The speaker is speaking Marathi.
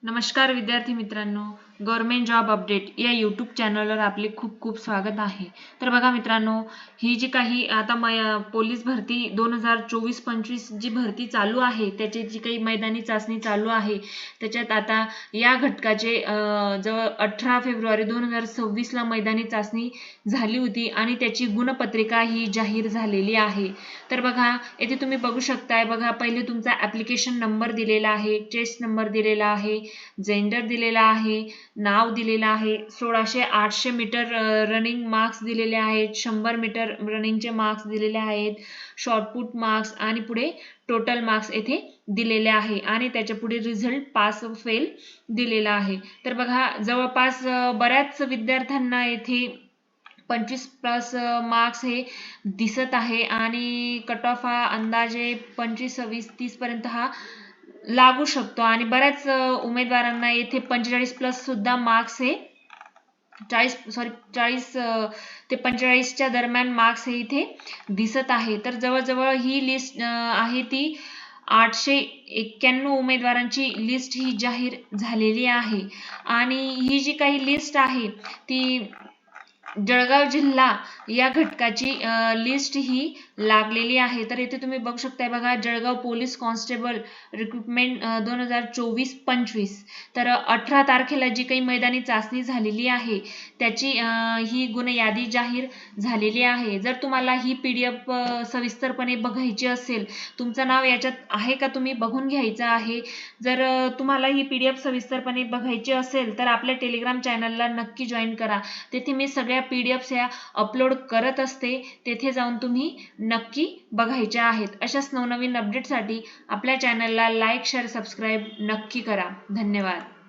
नमस्कार विद्यार्थी मित्रांनो, गव्हर्नमेंट जॉब अपडेट या यूट्यूब चॅनलवर आपले खूप खूप स्वागत आहे। तर बघा मित्रांनो, ही जी काही आता पोलीस भरती 2024-25 जी भरती चालू आहे, त्याची जी काही मैदानी चाचणी चालू आहे, त्याच्यात आता या घटकाचे जवळ 18 फेब्रुवारी 2026 ला मैदानी चाचणी झाली होती आणि त्याची गुणपत्रिका ही जाहीर झालेली आहे। तर बघा येथे तुम्ही बघू शकताय, बघा पहिले तुमचा ॲप्लिकेशन नंबर दिलेला आहे, टेस्ट नंबर दिलेला आहे, जेंडर दिलेला आहे, नाव दिलेला आहे, 1600-800 मीटर रनिंग मार्क्स दिलेले आहेत, 100 मीटर रनिंगचे मार्क्स दिलेले आहेत, शॉर्टपुट मार्क्स आणि पुढे टोटल मार्क्स येथे दिलेले आहे आणि त्याच्या पुढे रिझल्ट पास फेल दिलेला आहे। तर बघा जवळपास बऱ्याच विद्यार्थ्यांना येथे 25+ मार्क्स हे दिसत आहे आणि कट ऑफ हा अंदाजे 25, 26, 30 पर्यंत हा लागू शकतो आणि बऱ्याच उमेदवारांना येथे 45+ सुद्धा मार्क्स हे 40 ते 45च्या दरम्यान मार्क्स हे इथे दिसत आहे। तर जवळजवळ ही लिस्ट आहे ती 891 उमेदवारांची लिस्ट ही जाहीर झालेली आहे आणि ही जी काही लिस्ट आहे ती जळगाव जिल्हा या घटकाची लिस्ट ही लागलेली आहे। तर इथे तुम्ही बघू शकताय, बघा जळगाव पोलीस कॉन्स्टेबल रिक्रुटमेंट 2024-25 तर 18 तारखेला जी काही मैदानी चाचणी झालेली आहे त्याची ही गुण यादी जाहीर झालेली आहे। जर तुम्हाला ही PDF सविस्तरपणे बघायची असेल, तुमचं नाव याच्यात आहे का तुम्ही बघून घ्यायचं आहे। जर तुम्हाला ही PDF सविस्तरपणे बघायची असेल तर आपल्या टेलिग्राम चॅनलला नक्की जॉईन करा। तेथे मी सगळ्या PDFs या अपलोड करत असते, तेथे जाऊन तुम्ही नक्की बघायच्या आहेत। अशाच नवनवीन अपडेटसाठी आपल्या चॅनलला लाईक, शेअर, सबस्क्राईब नक्की करा। धन्यवाद।